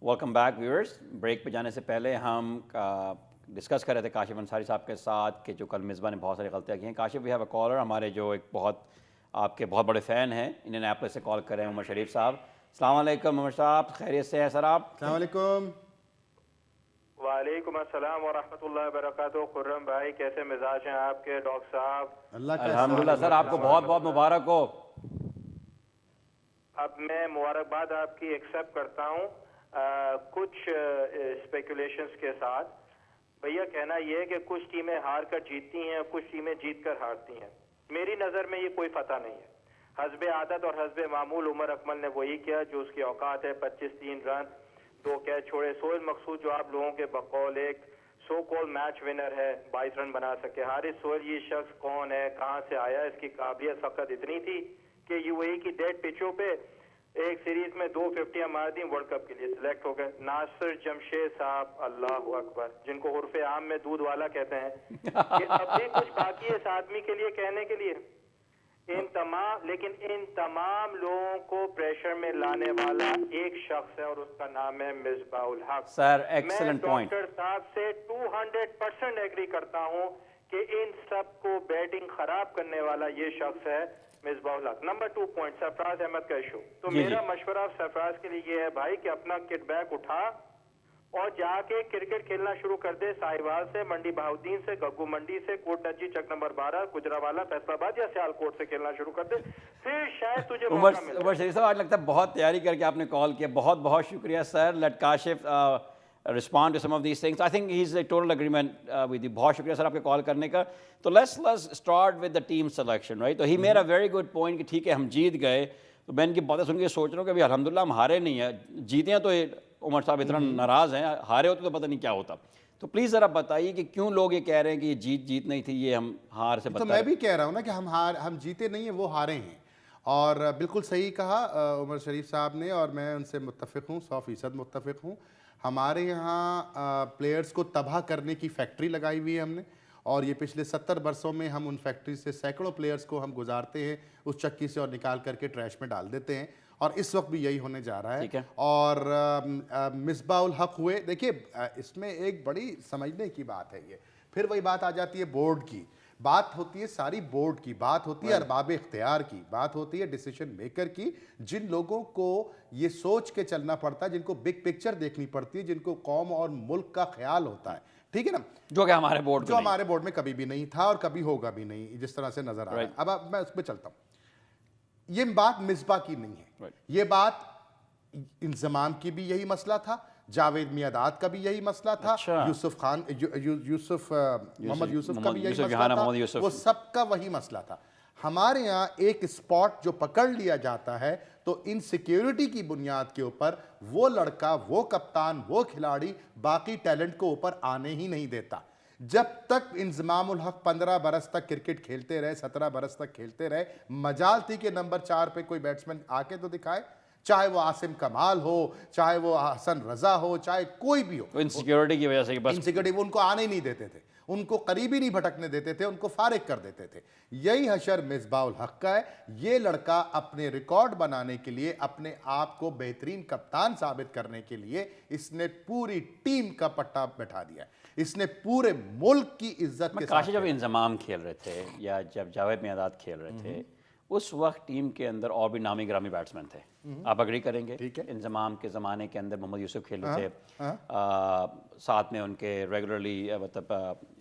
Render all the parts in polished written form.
Welcome back viewers. Break پہ جانے سے پہلے ہم ڈسکس کر رہے تھے کاشف انصاری صاحب کے ساتھ کہ جو کل مصباح نے بہت ساری غلطیاں کی ہیں. Kashif we have a caller, ہمارے جو ایک بہت آپ کے بہت بڑے فین ہیں, انڈین ایپل سے کال کر رہے ہیں, عمر شریف صاحب. السلام علیکم عمر صاحب, خیریت سے ہیں سر آپ؟ السلام علیکم. وعلیکم السلام ورحمۃ اللہ وبرکاتہ. خرم بھائی کیسے مزاج ہیں آپ کے؟ ڈاکٹر صاحب اللہ کا الحمدللہ سر, آپ کو بہت بہت مبارک ہو. اب میں مبارکباد آپ کی ایکسیپٹ کرتا ہوں کچھ اسپیکولیشنز کے ساتھ. بھیا کہنا یہ ہے کہ کچھ ٹیمیں ہار کر جیتتی ہیں, کچھ ٹیمیں جیت کر ہارتی ہیں. میری نظر میں یہ کوئی فتح نہیں ہے. حسب عادت اور حسب معمول عمر اکمل نے وہی کیا جو اس کی اوقات ہے. 25 رن 2 کیچ چھوڑے. سہیل مقصود جو آپ لوگوں کے بقول ایک سو کال میچ ونر ہے, 22 رن بنا سکے. حارث سہیل یہ شخص کون ہے, کہاں سے آیا؟ اس کی قابلیت فقط اتنی تھی کہ یو اے ای کی ڈیڈ پچوں پہ ایک سیریز میں 2 50 مار دی, ورلڈ کپ کے لیے سلیکٹ ہو گئے. ناصر جمشید صاحب, اللہ اکبر, جن کو عرف عام میں دودھ والا کہتے ہیں, کہ اب بھی کچھ باقی ہے اس آدمی کے لیے کہنے کے لیے. لیکن ان تمام لوگوں کو پریشر میں لانے والا ایک شخص ہے اور اس کا نام ہے مصباح الحق. سر ایکسلنٹ پوائنٹ. میں ڈاکٹر صاحب سے 200% ایگری کرتا ہوں کہ ان سب کو بیٹنگ خراب کرنے والا یہ شخص ہے مصباح الحق. نمبر 2 پوائنٹ سرفراز احمد کا ایشو. تو میرا مشورہ سرفراز کے لیے یہ ہے بھائی کہ اپنا کٹ بیگ اٹھا اور جا کے کرکٹ کھیلنا شروع کر دے. ساہیوال سے, منڈی بہاؤدین سے, گگو منڈی سے, کوٹ نجی چک نمبر 12, گجراوالا, فیصل آباد یا سیال کوٹ سے کھیلنا شروع کر دے. پھر شاید تجھے موقع ملے. عمر شریف صاحب, آج لگتا ہے بہت تیاری کر کے آپ نے کال کیا. بہت بہت شکریہ sir. Let Kashif respond to some of these things. I think he's a total agreement with you. بہت شکریہ سر آپ کے کال کرنے کا. تو let's start with the team selection, right? تو he made a very good point کہ ٹھیک ہے ہم جیت گئے. تو میں ان کی باتیں سن کے سوچ رہا ہوں کہ ابھی الحمدللہ ہم ہارے نہیں ہیں. جیتے ہیں تو عمر صاحب اتنا ناراض ہیں, ہارے ہوتے تو پتہ نہیں کیا ہوتا. تو پلیز ذرا بتائیے کہ کیوں لوگ یہ کہہ رہے ہیں کہ یہ جیت نہیں تھی, یہ ہم ہار سے بدتر. تو میں بھی کہہ رہا ہوں نا کہ ہم جیتے نہیں ہیں, وہ ہارے ہیں. اور بالکل صحیح کہا عمر شریف صاحب نے, اور میں ان سے متفق ہوں, 100% متفق ہوں. ہمارے یہاں پلیئرز کو تباہ کرنے کی فیکٹری لگائی ہوئی ہے ہم نے, اور یہ پچھلے 70 برسوں میں ہم ان فیکٹری سے سینکڑوں پلیئرز کو ہم گزارتے ہیں اس چکی سے اور نکال کر کے ٹریش میں ڈال دیتے ہیں, اور اس وقت بھی یہی ہونے جا رہا ہے. اور مصباح الحق ہوئے, دیکھیے اس میں ایک بڑی سمجھنے کی بات ہے. یہ پھر وہی بات آ جاتی ہے بورڈ کی, بات ہوتی ہے ساری بورڈ کی, بات ہوتی ہے ارباب اختیار کی, بات ہوتی ہے ڈیسیشن میکر کی, جن لوگوں کو یہ سوچ کے چلنا پڑتا ہے, جن کو بگ پکچر دیکھنی پڑتی ہے, جن کو قوم اور ملک کا خیال ہوتا ہے. ٹھیک ہے نا, جو کہ ہمارے بورڈ میں کبھی بھی نہیں تھا اور کبھی ہوگا بھی نہیں, جس طرح سے نظر آ رہا ہے. اب میں اس پہ چلتا ہوں. یہ بات مصباح کی نہیں ہے, یہ بات انضمام کی بھی یہی مسئلہ تھا, جاوید میاداد کا بھی یہی مسئلہ تھا, محمد یوسف کا بھی یہی مسئلہ تھا, وہ سب کا وہی مسئلہ تھا. ہمارے یہاں ایک سپاٹ جو پکڑ لیا جاتا ہے تو ان سیکیورٹی کی بنیاد کے اوپر وہ لڑکا, وہ کپتان, وہ کھلاڑی باقی ٹیلنٹ کو اوپر آنے ہی نہیں دیتا. جب تک انضمام الحق 15 برس تک کرکٹ کھیلتے رہے, 17 برس تک کھیلتے رہے, مجال تھی کہ نمبر 4 پہ کوئی بیٹسمن آ کے تو دکھائے, چاہے وہ عاصم کمال ہو, چاہے وہ حسن رضا ہو, چاہے کوئی بھی ہو. انسیکیورٹی کی وجہ سے انسیکیورٹی, وہ ان کو آنے ہی نہیں دیتے تھے, ان کو قریب ہی نہیں بھٹکنے دیتے تھے, ان کو فارغ کر دیتے تھے. یہی حشر مصباح الحق کا ہے. یہ لڑکا اپنے ریکارڈ بنانے کے لیے, اپنے آپ کو بہترین کپتان ثابت کرنے کے لیے, اس نے پوری ٹیم کا پٹا بٹھا دیا ہے. اس نے پورے ملک کی عزت کے ساتھ. جب انضمام کھیل رہے تھے یا جب جاوید میاداد کھیل رہے تھے, اس وقت ٹیم کے اندر اور بھی نامی گرامی بیٹسمین تھے. آپ اگری کریں گے؟ انضمام کے زمانے کے اندر محمد یوسف کھیل رہے تھے, ساتھ میں ان کے ریگولرلی مطلب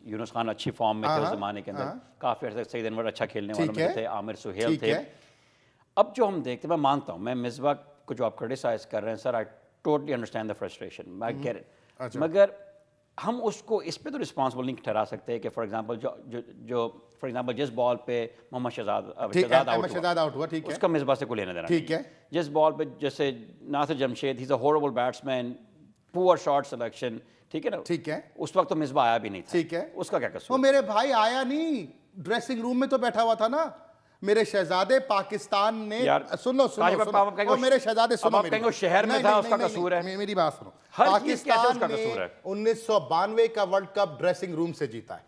یونس خان اچھی فارم میں تھے اس زمانے کے اندر, کافی عرصے سعید انور اچھا کھیلنے والوں میں تھے, عامر سہیل تھے. اب جو ہم دیکھتے ہیں, میں مانتا ہوں, میں مصباح کو جو آپ کرٹیسائز کر رہے ہیں sir, I totally understand the frustration, I get it, مگر ہم اس کو اس پہ تو رسپانسبل نہیں ٹھہرا سکتے کہ فار ایگزامپل جس بال پہ محمد شہزاد آؤٹ ہوا, اس کا مصباح سے کوئی لینا دینا نہیں. جس بال پہ جیسے ناصر جمشید, ہی از اے ہارریبل بیٹسمین, پور شارٹ سلیکشن, ٹھیک ہے نا, ٹھیک ہے, اس وقت تو مصباح آیا بھی نہیں تھا, ٹھیک ہے, اس کا کیا قصور؟ وہ میرے بھائی آیا نہیں, ڈریسنگ روم میں تو بیٹھا ہوا تھا نا. میرے شہزادے پاکستان نے, سنو میرے شہزادے, سنو, شہر میں تھا, اس کا قصور ہے. میری بات سنو, پاکستان نے 1992 کا ورلڈ کپ ڈریسنگ روم سے جیتا ہے.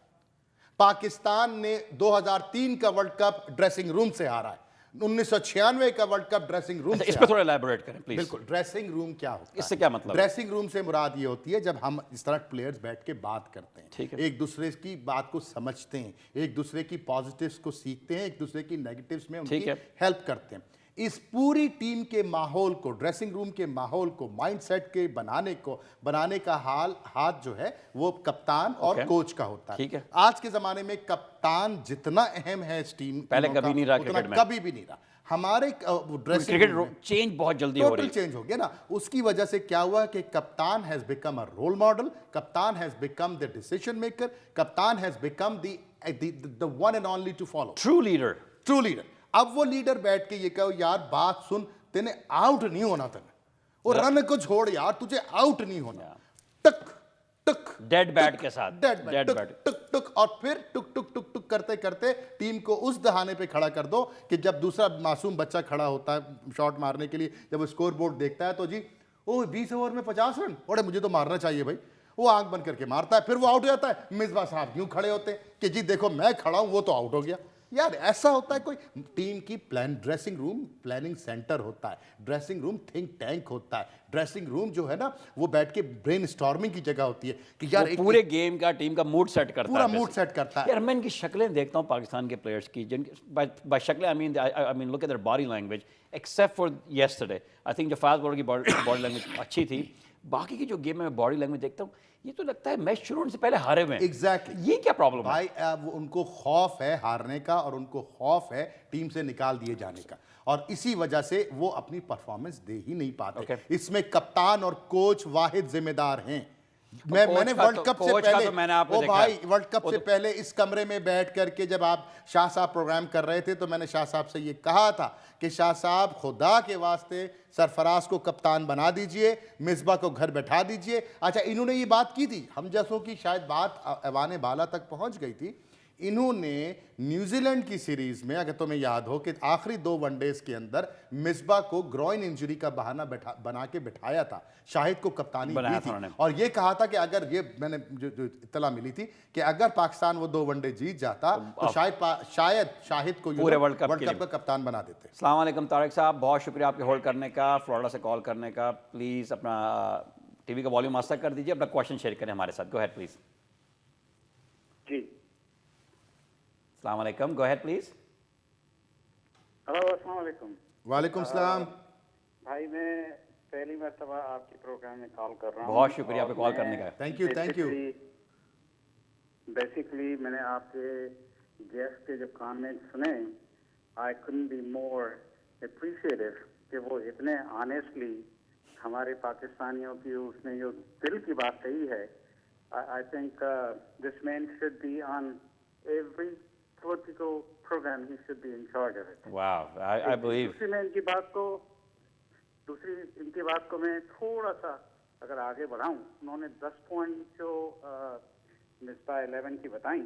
پاکستان نے 2003 کا ورلڈ کپ ڈریسنگ روم سے ہارا ہے. 1996 का वर्ल्ड कप ड्रेसिंग रूम इस पे थोड़ा एलैबोरेट करें प्लीज। बिल्कुल, ड्रेसिंग रूम क्या होता है, इससे क्या मतलब है? ड्रेसिंग रूम से मुराद ये होती है जब हम इस तरह प्लेयर्स बैठ के बात करते हैं, ठीक है। एक दूसरे की बात को समझते हैं, एक दूसरे की पॉजिटिव्स को सीखते हैं, एक दूसरे की नेगेटिव्स में उनकी ठीक है। हेल्प करते हैं। इस पूरी टीम के माहौल को, ड्रेसिंग रूम के माहौल को, माइंडसेट के बनाने का हाथ जो है वो कप्तान और Okay. कोच का होता है। ठीक है। आज के जमाने में कप्तान जितना अहम है इस टीम पहले टीमों कभी का, नहीं रहा उतना क्रिकेट में। कभी भी नहीं रहा। हमारे ड्रेसिंग क्रिकेट चेंज बहुत जल्दी हो रही टोटल है। चेंज हो गया ना। उसकी वजह से क्या हुआ कि कप्तान has become a role model, कप्तान has become the decision maker, कप्तान has become the one and only to follow, true leader. True leader. अब वो लीडर बैठ के ये कहो यार बात सुन, तेने आउट नहीं होना, तेने वो रन को छोड़ यार, तुझे आउट नहीं होना, टक टक डेड बैट के साथ। Dead dead bat, bat. टुक टुक, और फिर टुक टुक टुक टुक करते करते टीम को उस दहाने पे खड़ा कर दो कि जब दूसरा मासूम बच्चा खड़ा होता है शॉट मारने के लिए, जब वो स्कोर बोर्ड देखता है तो जी ओ 20 ओवर में 50 रन, अरे मुझे तो मारना चाहिए भाई, वो आंख बंद करके मारता है, फिर वो आउट हो जाता है। मिसबा साहब यूं खड़े होते हैं कि जी देखो मैं खड़ा हूं, वो तो आउट हो गया। यार ऐसा होता है कोई टीम की ड्रेसिंग रूम प्लानिंग सेंटर होता है, ड्रेसिंग रूम थिंक टैंक होता है, ड्रेसिंग रूम जो है ना वो बैठ के ब्रेन स्टॉर्मिंग की जगह होती है कि यार वो पूरे गेम का टीम का मूड सेट करता है। पूरा मूड सेट करता है। यार मैं इनकी शक्लें देखता हूँ पाकिस्तान के प्लेयर्स की, जिन बाय शक्लें I mean look at their body language, except for yesterday I think जो फास्ट बॉलर की बॉडी लैंग्वेज अच्छी थी, बाकी की जो गेम में बॉडी लैंग्वेज देखता हूँ ये तो लगता है मैच शुरू होने से पहले हारे हुए हैं। Exactly. ये क्या प्रॉब्लम है? भाई अब उनको खौफ है हारने का और उनको खौफ है टीम से निकाल दिए जाने का, और इसी वजह से वो अपनी परफॉर्मेंस दे ही नहीं पाते। Okay. इसमें कप्तान और कोच वाहिद जिम्मेदार हैं। मैंने वर्ल्ड कप से पहले मैंने आपको देखा भाई वर्ल्ड कप से पहले इस कमरे में बैठ करके जब आप शाह साहब प्रोग्राम कर रहे थे तो मैंने शाह साहब से ये कहा था कि शाह साहब खुदा के वास्ते सरफराज को कप्तान बना दीजिए, मिसबा को घर बैठा दीजिए। अच्छा इन्होंने ये बात की थी, हम जैसों की शायद बात ऐवान बाला तक पहुंच गई थी। इन्होंने न्यूजीलैंड की सीरीज में अगर तुम्हें याद हो कि आखिरी 2 वनडेज के अंदर मिसबा को ग्रॉइन इंजरी का बहाना बना के बिठाया था, शाहिद को कप्तानी दी थी, और ये कहा था कि अगर ये मैंने जो इत्तला मिली थी कि अगर पाकिस्तान वो 2 वनडे जीत जाता तो शायद शाहिद को पूरे वर्ल्ड कप का कप्तान बना देते। अस्सलाम वालेकुम तारिक साहब, बहुत शुक्रिया आपके होल्ड करने का, फ्लोरिडा से कॉल करने का। प्लीज़ अपना टीवी का वॉल्यूम आस्ता कर दीजिए, अपना क्वेश्चन शेयर करें हमारे साथ। Go ahead please. जी अस्सलाम वालेकुम, गो अहेड प्लीज़। हेलो अस्सलाम वालेकुम। वालेकुम सलाम। भाई मैं पहली मरतबा आपके प्रोग्राम में कॉल कर रहा हूँ। बहुत शुक्रिया आपको कॉल करने का। Thank you thank you. Basically मैंने आपके गेस्ट के जब कमेंट सुने, I couldn't be more appreciative कि वो इतने ऑनेस्टली हमारे पाकिस्तानियों की उसने जो दिल की बात कही है। I think this man should be on every political programme, he should be in charge of it. वाह, आई बिलीव। दूसरी इनकी बात को मैं थोड़ा सा अगर आगे बढ़ाऊं, उन्होंने 10 पॉइंट जो मिसबा 11 की बताई।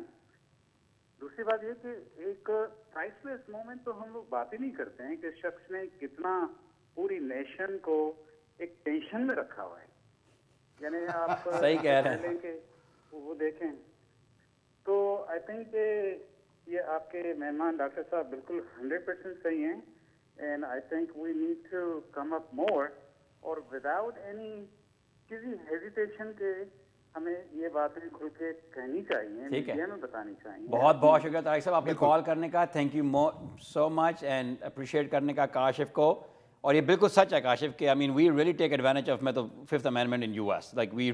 दूसरी बात ये कि एक प्राइसलेस मोमेंट तो हम लोग बात ही नहीं करते हैं कि शख्स ने कितना पूरी नेशन को एक टेंशन में रखा हुआ है। यानी आप सही कह रहे हैं कि वो देखें तो आई थिंक ये आपके मेहमान डॉक्टर साहब बिल्कुल 100% सही हैं। And I think we need to come up more और विदाउट एनी किसी हेजिटेशन के हमें ये बातें खुल के कहनी चाहिए, मीडिया में बतानी चाहिए। बहुत बहुत शुक्रिया तारिक साहब आपके कॉल करने का। Thank you so much and appreciate करने का काशिफ को। और ये बिल्कुल सच है काशिफ कि I mean we really take advantage of मैं तो 5th amendment in US. Like we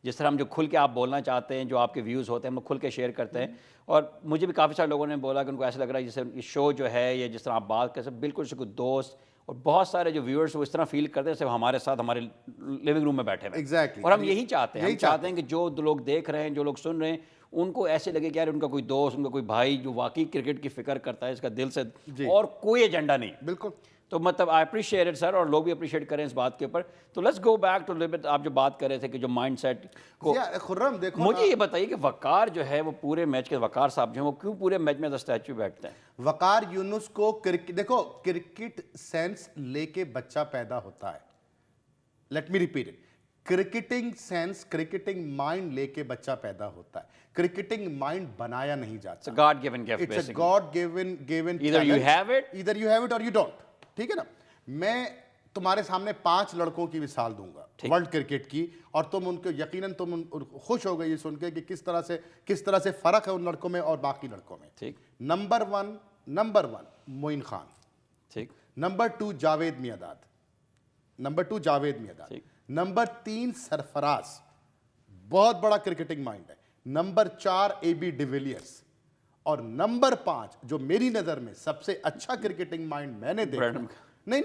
जिस तरह हम जो खुल के आप बोलना चाहते हैं, जो आपके व्यूज़ होते हैं, हम लोग खुल के शेयर करते हैं। और मुझे भी काफ़ी सारे लोगों ने बोला कि उनको ऐसा लग रहा है जैसे ये शो जो है ये जिस तरह आप बात कर सकते बिल्कुल से कोई दोस्त, और बहुत सारे जो व्यूअर्स वो इस तरह फील करते हैं जैसे हमारे साथ हमारे लिविंग रूम में बैठे हैं। Exactly. और हम यही चाहते हैं, हम चाहते हैं कि जो लोग देख रहे हैं, जो लोग सुन रहे हैं, उनको ऐसे लगे कि यार उनका कोई दोस्त, उनका कोई भाई जो वाकई क्रिकेट की फिक्र करता है इसका दिल से, और कोई एजेंडा नहीं। बिल्कुल। तो मतलब आई अप्रिशिएट इट सर, और लोग भी अप्रिशिएट करें इस बात के ऊपर। तो let's go back to limit. आप जो बात कर रहे थे कि जो माइंडसेट को, खुर्रम देखो मुझे ये बताइए कि वकार जो है वो पूरे मैच के, वकार साहब जो है वो क्यों पूरे मैच में स्टैचू बैठते हैं? वकार यूनुस को देखो क्रिकेट सेंस लेके बच्चा पैदा होता है। Let me repeat it. Cricketing sense, cricketing mind लेके बच्चा पैदा होता है, क्रिकेटिंग माइंड बनाया नहीं It's a जाता। God-given gift, it's a basically. God given Either you have it- either you have it or you don't, ठीक है ना। मैं तुम्हारे सामने 5 लड़कों की मिसाल दूंगा वर्ल्ड क्रिकेट की, और तुम उनको यकीनन खुश हो गए ये सुन के कि किस तरह से फर्क है उन लड़कों में और बाकी लड़कों में। ठीक। नंबर वन मोइन खान, ठीक। नंबर 2 जावेद मियांदाद, ठीक। नंबर 3 सरफराज, बहुत बड़ा क्रिकेटिंग माइंड है। नंबर 4 AB डिविलियर्स, और नंबर 5 जो मेरी नजर में सबसे अच्छा क्रिकेटिंग माइंड मैंने देखा, ब्रैडन। नहीं,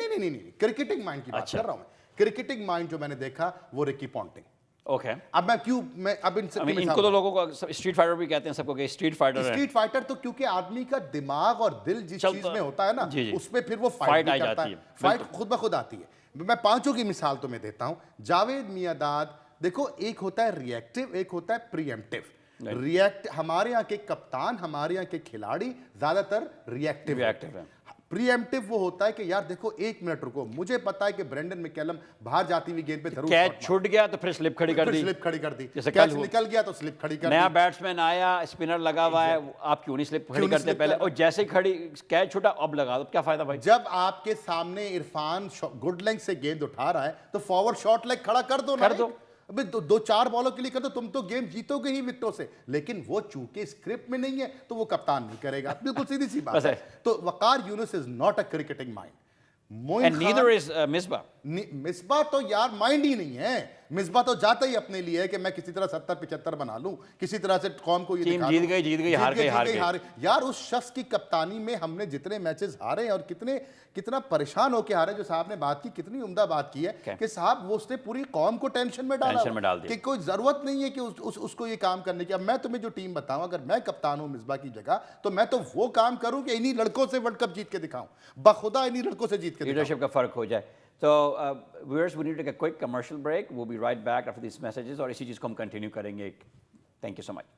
क्रिकेटिंग माइंड की बात कर रहा हूं मैं। क्रिकेटिंग माइंड जो मैंने देखा वो रिकी पॉन्टिंग। ओके। अब मैं अब इनसे इनको तो लोगों को स्ट्रीट फाइटर भी कहते हैं, सबको कि स्ट्रीट फाइटर है। स्ट्रीट फाइटर तो क्योंकि आदमी का दिमाग और दिल जिस चीज में होता है ना, जी। उसमें फिर वो फाइट फाइट आ भी करता जाती है, है। फाइट खुद ब खुद आती है। मैं 5 की मिसाल तुम्हें देता हूं। जावेद मियांदाद, देखो एक होता है रिएक्टिव, एक होता है प्रीएम्प्टिव। हमारे यहाँ के कप्तान, हमारे यहाँ के खिलाड़ी ज्यादातर रिएक्टिव है। प्रीएम्प्टिव वो होता है कि यार देखो 1 मिनट रुको, मुझे पता है कि ब्रेंडन मैकलम बाहर जाती हुई गेंद पे जरूर कैच छूट गया तो फिर स्लिप खड़ी कर दी, कैच निकल गया तो स्लिप खड़ी कर दी। नया बैट्समैन आया, स्पिनर लगा हुआ है, आप क्यों नहीं स्लिप खड़ी करते पहले, और जैसे ही खड़ी कैच छूटा अब लगा दो, क्या फायदा भाई। जब आपके सामने इरफान गुड लेग से गेंद उठा रहा है तो फॉरवर्ड शॉर्ट लेग खड़ा कर दो ना, कर दो। अबे 2-4 बॉलों के लिए कर दो, तुम तो गेम जीतोगे ही विकेटों से। लेकिन वो चूंकि स्क्रिप्ट में नहीं है तो वो कप्तान नहीं करेगा, बिल्कुल सीधी सी बात है। तो Waqar Younis is not a cricketing mind. And neither is Misbah. Misbah तो यार माइंड ही नहीं है। मिसबा तो जाता ही अपने लिए है कि मैं किसी तरह 70-75 बना लूं, किसी तरह से कौम को ये टीम दिखा जीत दूं। गई, हार गई। यार उस शख्स की कप्तानी में हमने जितने मैचेस हारे हैं और कितना परेशान होके हारे, जो साहब ने बात की, कितनी उम्दा बात की है कि साहब वो उसने पूरी कौम को टेंशन में डाल दिया कि कोई जरूरत नहीं है कि उसको ये काम करने की। अब मैं तुम्हें जो टीम बताऊं, अगर मैं कप्तान हूं मिसबा की जगह, तो मैं तो वो काम करूं कि इन्हीं लड़कों से वर्ल्ड कप जीत के दिखाऊं, बखुदा इन्हीं लड़कों से जीत के दिखाऊं। लीडरशिप का फर्क हो जाए। So, viewers, we need to take a quick commercial break. We'll be right back after these messages, और इसी चीज़ को हम कंटिन्यू करेंगे। Thank you so much.